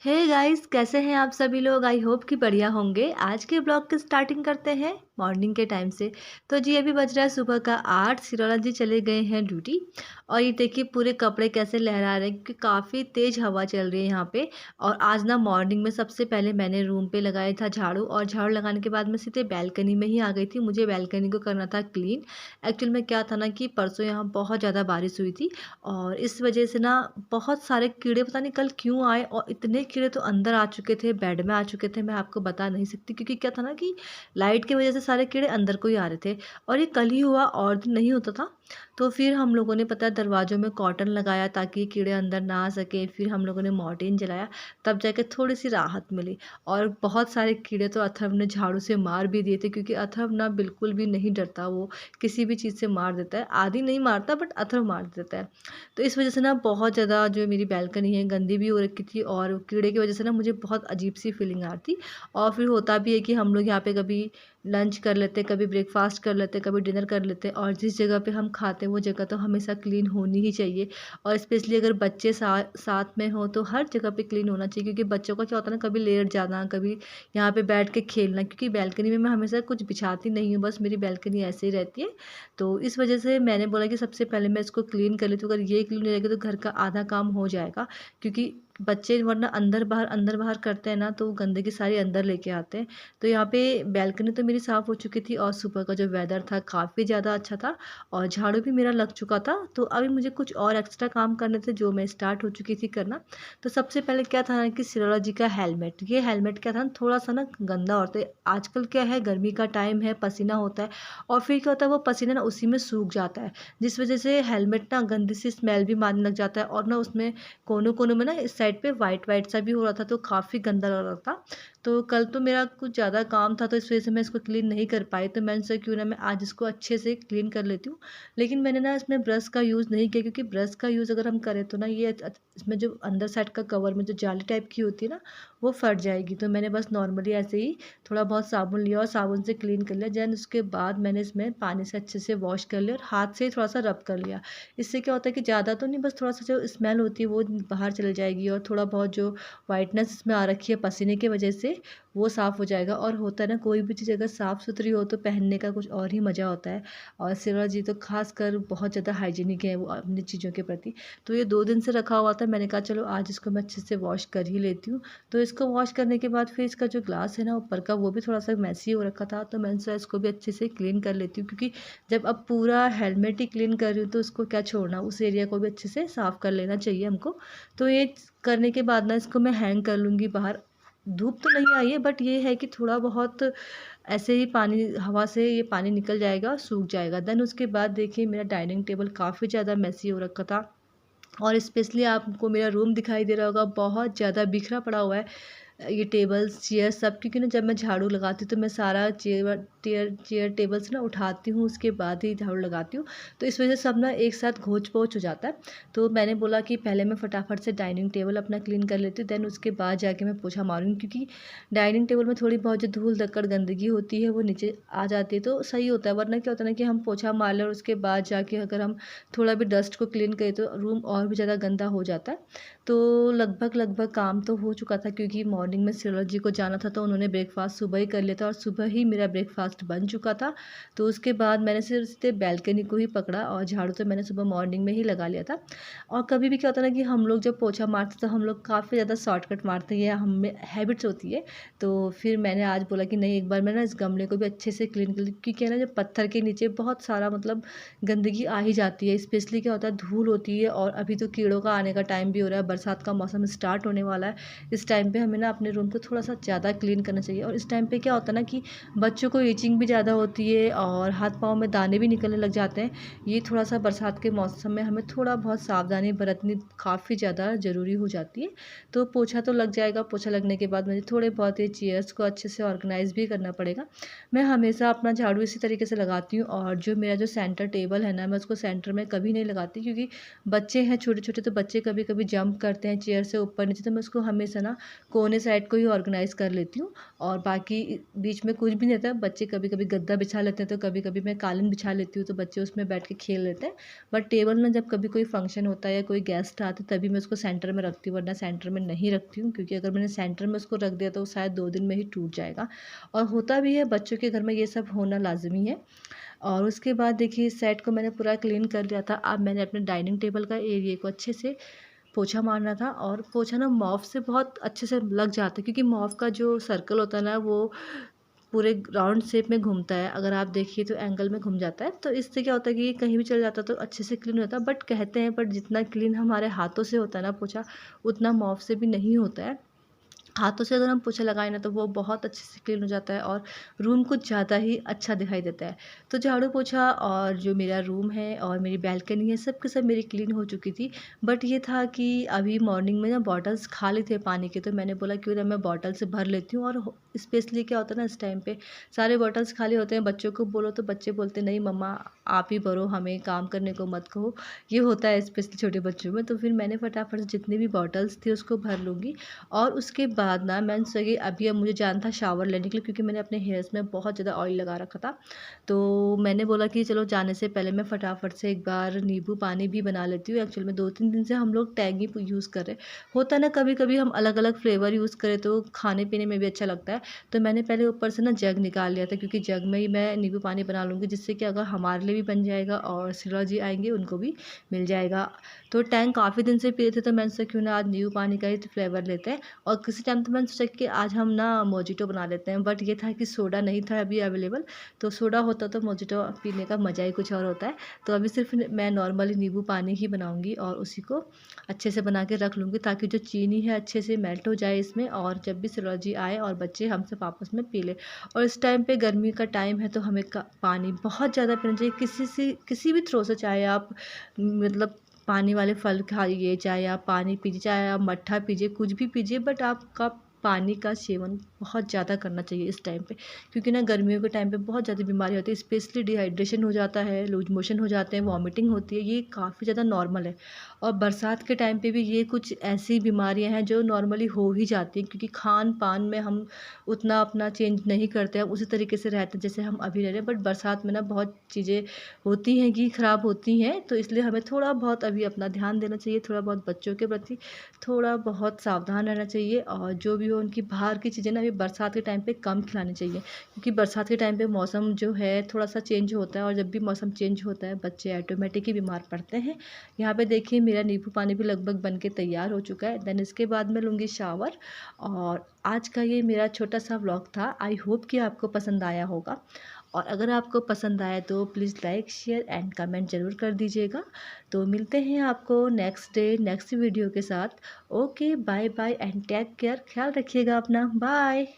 Hey guys, कैसे हैं आप सभी लोग। आई होप कि बढ़िया होंगे। आज के ब्लॉग की स्टार्टिंग करते हैं मॉर्निंग के टाइम से। तो जी अभी बज रहा है सुबह का 8। सिरोला जी चले गए हैं ड्यूटी। और ये देखिए पूरे कपड़े कैसे लहरा रहे हैं क्योंकि काफ़ी तेज़ हवा चल रही है यहाँ पे। और आज ना मॉर्निंग में सबसे पहले मैंने रूम पे लगाया था झाड़ू, और झाड़ू लगाने के बाद मैं सीधे बैल्कनी में ही आ गई थी। मुझे बैल्कनी को करना था क्लीन। एक्चुअल में क्या था ना कि परसों यहाँ बहुत ज़्यादा बारिश हुई थी, और इस वजह से ना बहुत सारे कीड़े पता नहीं कल क्यों आए, और इतने कीड़े तो अंदर आ चुके थे, बेड में आ चुके थे, मैं आपको बता नहीं सकती। क्योंकि क्या था ना कि लाइट की वजह से सारे कीड़े अंदर को ही आ रहे थे। और ये कल ही हुआ, और दिन नहीं होता था। तो फिर हम लोगों ने पता है दरवाज़ों में कॉटन लगाया ताकि कीड़े अंदर ना आ सके। फिर हम लोगों ने मॉर्टिन जलाया, तब जाके थोड़ी सी राहत मिली। और बहुत सारे कीड़े तो अथर्व ने झाड़ू से मार भी दिए थे, क्योंकि अथर्व ना बिल्कुल भी नहीं डरता, वो किसी भी चीज़ से मार देता है। आदि नहीं मारता बट अथर्व मार देता है। तो इस वजह से ना बहुत ज़्यादा जो मेरी बैल्कनी है गंदी भी हो रखी थी, और कीड़े की वजह से ना मुझे बहुत अजीब सी फीलिंग आती थी। और फिर होता भी है कि हम लोग यहाँ पे कभी लंच कर लेते, कभी ब्रेकफास्ट कर लेते, कभी डिनर कर लेते, और जिस जगह पे हम खाते हैं वो जगह तो हमेशा क्लीन होनी ही चाहिए। और स्पेशली अगर बच्चे साथ में हो तो हर जगह पे क्लीन होना चाहिए। क्योंकि बच्चों का क्या होता है ना, कभी लेट जाना, कभी यहाँ पे बैठ के खेलना। क्योंकि बैल्कनी में मैं हमेशा कुछ बिछाती नहीं हूँ, बस मेरी बैल्कनी ऐसे ही रहती है। तो इस वजह से मैंने बोला कि सबसे पहले मैं इसको क्लीन कर लेती हूँ। अगर ये क्लीन हो जाएगी तो घर का आधा काम हो जाएगा। क्योंकि बच्चे वरना अंदर बाहर करते हैं ना, तो गंदगी सारी अंदर लेके आते हैं। तो यहाँ पे बैल्कनी तो मेरी साफ़ हो चुकी थी, और सुबह का जो वेदर था काफ़ी ज़्यादा अच्छा था, और झाड़ू भी मेरा लग चुका था। तो अभी मुझे कुछ और एक्स्ट्रा काम करने थे जो मैं स्टार्ट हो चुकी थी करना। तो सबसे पहले क्या था ना कि सिरोला जी का हेलमेट, ये हेलमेट क्या था ना, थोड़ा सा ना गंदा होता है। आजकल क्या है, गर्मी का टाइम है, पसीना होता है, और फिर क्या होता है वो पसीना ना उसी में सूख जाता है, जिस वजह से हेलमेट ना गंदी सी स्मेल भी मारने लग जाता है। और ना उसमें कोनों कोनों में ना इस साइड पे वाइट वाइट सा भी हो रहा था, तो काफ़ी गंदा लग रहा था। तो कल तो मेरा कुछ ज़्यादा काम था, तो इस वजह से मैं इसको क्लीन नहीं कर पाई। तो मैंने सोचा क्यों ना मैं आज इसको अच्छे से क्लीन कर लेती हूँ। लेकिन मैंने ना इसमें ब्रश का यूज़ नहीं किया, क्योंकि ब्रश का यूज़ अगर हम करें तो ना ये इसमें जो अंदर साइड का कवर में जो जाली टाइप की होती है ना, वो फट जाएगी। तो मैंने बस नॉर्मली ऐसे ही थोड़ा बहुत साबुन लिया और साबुन से क्लीन कर लिया। देन उसके बाद मैंने इसमें पानी से अच्छे से वॉश कर लिया, और हाथ से ही थोड़ा सा रब कर लिया। इससे क्या होता है कि ज़्यादा तो नहीं, बस थोड़ा सा जो स्मेल होती है वो बाहर चली जाएगी, और थोड़ा बहुत जो वाइटनेस इसमें आ रखी है पसीने की वजह से वो साफ़ हो जाएगा। और होता है ना, कोई भी चीज़ अगर साफ़ सुथरी हो तो पहनने का कुछ और ही मज़ा होता है। और सिरोला जी तो खासकर बहुत ज़्यादा हाइजीनिक है वो अपनी चीज़ों के प्रति। तो ये 2 दिन से रखा हुआ था, मैंने कहा चलो आज इसको मैं अच्छे से वॉश कर ही लेती हूँ। तो इसको वॉश करने के बाद फिर इसका जो ग्लास है ना ऊपर का, वो भी थोड़ा सा मैसी हो रखा था, तो मैंने सोचा इसको भी अच्छे से क्लीन कर लेती हूँ। क्योंकि जब अब पूरा हेलमेट ही क्लीन कर रही हूँ तो उसको क्या छोड़ना, उस एरिया को भी अच्छे से साफ़ कर लेना चाहिए हमको। तो ये करने के बाद ना इसको मैं हैंग कर लूँगी बाहर। धूप तो नहीं आई है, बट ये है कि थोड़ा बहुत ऐसे ही पानी हवा से ये पानी निकल जाएगा, सूख जाएगा। देन उसके बाद देखिए मेरा डाइनिंग टेबल काफ़ी ज़्यादा मेसी हो रखा था, और स्पेशली आपको मेरा रूम दिखाई दे रहा होगा, बहुत ज़्यादा बिखरा पड़ा हुआ है। ये टेबल्स चेयर सब, क्योंकि ना जब मैं झाड़ू लगाती हूँ तो मैं सारा चेयर टेबल्स ना उठाती हूँ, उसके बाद ही झाड़ू लगाती हूँ। तो इस वजह से सब ना एक साथ घोंच पोंच हो जाता है। तो मैंने बोला कि पहले मैं फटाफट से डाइनिंग टेबल अपना क्लीन कर लेती हूँ, देन उसके बाद जाके मैं पोछा मारूंगी। क्योंकि डाइनिंग टेबल में थोड़ी बहुत जो धूल धक्कड़ गंदगी होती है वो नीचे आ जाती है, तो सही होता है। वरना क्या होता है ना कि हम पोछा मार लें और उसके बाद जाके अगर हम थोड़ा भी डस्ट को क्लीन करें तो रूम और भी ज़्यादा गंदा हो जाता है। तो लगभग काम तो हो चुका था, क्योंकि मॉर्निंग में सिरोला जी को जाना था, तो उन्होंने ब्रेकफास्ट सुबह ही कर लिया था, और सुबह ही मेरा ब्रेकफास्ट बन चुका था। तो उसके बाद मैंने सिर्फ सीधे बैल्कनी को ही पकड़ा, और झाड़ू तो मैंने सुबह मॉर्निंग में ही लगा लिया था। और कभी भी क्या होता है ना कि हम लोग जब पोछा मारते तो हम लोग काफ़ी ज़्यादा शॉर्टकट मारते हैं, या हमें हैबिट्स होती है। तो फिर मैंने आज बोला कि नहीं, एक बार मैं ना इस गमले को भी अच्छे से क्लीन कर ली। क्योंकि है ना, जब पत्थर के नीचे बहुत सारा मतलब गंदगी आ ही जाती है। स्पेशली क्या होता है, धूल होती है, और अभी तो कीड़ों का आने का टाइम भी हो रहा है, बरसात का मौसम स्टार्ट होने वाला है। इस टाइम पे हमें ना अपने रूम को थोड़ा सा ज़्यादा क्लीन करना चाहिए। और इस टाइम पे क्या होता है ना कि बच्चों को ईचिंग भी ज़्यादा होती है, और हाथ पाँव में दाने भी निकलने लग जाते हैं। ये थोड़ा सा बरसात के मौसम में हमें थोड़ा बहुत सावधानी बरतनी काफ़ी ज़्यादा ज़रूरी हो जाती है। तो पोछा तो लग जाएगा, पोछा लगने के बाद मुझे थोड़े बहुत ये चेयर्स को अच्छे से ऑर्गेनाइज़ भी करना पड़ेगा। मैं हमेशा अपना झाड़ू इसी तरीके से लगाती हूँ, और जो मेरा जो सेंटर टेबल है ना, मैं उसको सेंटर में कभी नहीं लगाती। क्योंकि बच्चे हैं छोटे छोटे, तो बच्चे कभी कभी जंप करते हैं चेयर से ऊपर नीचे, तो मैं उसको हमेशा ना कोने साइड को ही ऑर्गेनाइज़ कर लेती हूँ और बाकी बीच में कुछ भी नहीं रहता है। बच्चे कभी-कभी गद्दा बिछा लेते हैं, तो कभी-कभी मैं कालीन बिछा लेती हूँ, तो बच्चे उसमें बैठ के खेल लेते हैं। बट टेबल में जब कभी कोई फंक्शन होता है या कोई गेस्ट आते हैं, तभी मैं उसको सेंटर में रखती हूँ, वरना सेंटर में नहीं रखती हूँ, क्योंकि अगर मैंने सेंटर में उसको रख दिया तो वो शायद 2 दिन में ही टूट जाएगा। और होता भी है, बच्चों के घर में ये सब होना लाज़मी है। और उसके बाद देखिए सेट को मैंने पूरा क्लीन कर लिया था। अब मैंने अपने डाइनिंग टेबल का एरिया को अच्छे से पोछा मारना था, और पोछा ना मॉप से बहुत अच्छे से लग जाता है, क्योंकि मॉप का जो सर्कल होता है ना, वो पूरे राउंड शेप में घूमता है। अगर आप देखिए तो एंगल में घूम जाता है, तो इससे क्या होता है कि कहीं भी चल जाता है तो अच्छे से क्लीन होता है। बट कहते हैं, बट जितना क्लीन हमारे हाथों से होता है ना पोछा, उतना मॉप से भी नहीं होता है। हाथों से अगर हम पोछा लगाएँ ना, तो वो बहुत अच्छे से क्लीन हो जाता है और रूम कुछ ज़्यादा ही अच्छा दिखाई देता है। तो झाड़ू पोछा और जो मेरा रूम है और मेरी बालकनी है, सब के सब मेरी क्लीन हो चुकी थी। बट ये था कि अभी मॉर्निंग में ना बॉटल्स खाली थे पानी के, तो मैंने बोला क्यों ना मैं बॉटल से भर लेती हूँ। और स्पेशली क्या होता है ना, इस टाइम पे सारे बॉटल्स खाली होते हैं। बच्चों को बोलो तो बच्चे बोलते नहीं मम्मा आप ही भरो, हमें काम करने को मत कहो। ये होता है स्पेशली छोटे बच्चों में। तो फिर मैंने फटाफट से जितनी भी बॉटल्स थी उसको भर लूँगी। और उसके बाद ना मैंने सोचा कि अभी अब मुझे जाना था शावर लेने के लिए, क्योंकि मैंने अपने हेयर्स में बहुत ज़्यादा ऑयल लगा रखा था। तो मैंने बोला कि चलो जाने से पहले मैं फटाफट से एक बार नींबू पानी भी बना लेती हूँ। एक्चुअली में 2-3 दिन से हम लोग टैंगी यूज़ कर रहे हैं। होता है ना, कभी-कभी हम अलग-अलग फ्लेवर यूज़ करें तो खाने-पीने में भी अच्छा लगता है। तो मैंने पहले ऊपर से ना जग निकाल लिया था, क्योंकि जग में ही मैं नींबू पानी बना लूँगी, जिससे कि अगर हमारे लिए भी बन जाएगा और श्रीला जी आएँगे उनको भी मिल जाएगा। तो टैंग काफ़ी दिन से पी रहे थे, तो मैंने सोचा क्यों ना आज नींबू पानी का ही फ्लेवर लेते हैं। और किसी टाइम तो मैंने सोचा कि आज हम ना मोजिटो बना लेते हैं, बट ये था कि सोडा नहीं था अभी अवेलेबल। तो सोडा होता तो मोजिटो पीने का मज़ा ही कुछ और होता है। तो अभी सिर्फ मैं नॉर्मली नींबू पानी ही बनाऊंगी और उसी को अच्छे से बना के रख लूँगी, ताकि जो चीनी है अच्छे से मेल्ट हो जाए इसमें, और जब भी सिरोजी आए और बच्चे हम सब आपस में पी ले। और इस टाइम पे गर्मी का टाइम है, तो हमें पानी बहुत ज़्यादा पीना चाहिए, किसी भी थ्रो से, चाहे आप मतलब पानी वाले फल खाइए, चाहे आप पानी पीजिए, चाहे आप मट्ठा पीजिए, कुछ भी पीजिए, बट आपका पानी का सेवन बहुत ज़्यादा करना चाहिए इस टाइम पे। क्योंकि ना गर्मियों के टाइम पे बहुत ज़्यादा बीमारी होती है, स्पेशली डिहाइड्रेशन हो जाता है, लूज मोशन हो जाते हैं, वॉमिटिंग होती है, ये काफ़ी ज़्यादा नॉर्मल है। और बरसात के टाइम पे भी ये कुछ ऐसी बीमारियां हैं जो नॉर्मली हो ही जाती हैं, क्योंकि खान पान में हम उतना अपना चेंज नहीं करते हैं, उसी तरीके से रहते हैं जैसे हम अभी रह रहे हैं। बट बरसात में ना बहुत चीज़ें होती हैं कि ख़राब होती हैं, तो इसलिए हमें थोड़ा बहुत अभी अपना ध्यान देना चाहिए, थोड़ा बहुत बच्चों के प्रति थोड़ा बहुत सावधान रहना चाहिए। और जो भी हो उनकी बाहर की चीज़ें ना अभी बरसात के टाइम पे कम खिलानी चाहिए, क्योंकि बरसात के टाइम पे मौसम जो है थोड़ा सा चेंज होता है, और जब भी मौसम चेंज होता है बच्चे ऑटोमेटिक ही बीमार पड़ते हैं। यहाँ पे देखिए मेरा नींबू पानी भी लगभग बन के तैयार हो चुका है। देन इसके बाद मैं लूँगी शावर। और आज का ये मेरा छोटा सा व्लॉग था। आई होप कि आपको पसंद आया होगा, और अगर आपको पसंद आए तो please like share and comment ज़रूर कर दीजिएगा। तो मिलते हैं आपको नेक्स्ट डे नेक्स्ट वीडियो के साथ। Okay bye bye and take care, ख्याल रखिएगा अपना, बाय।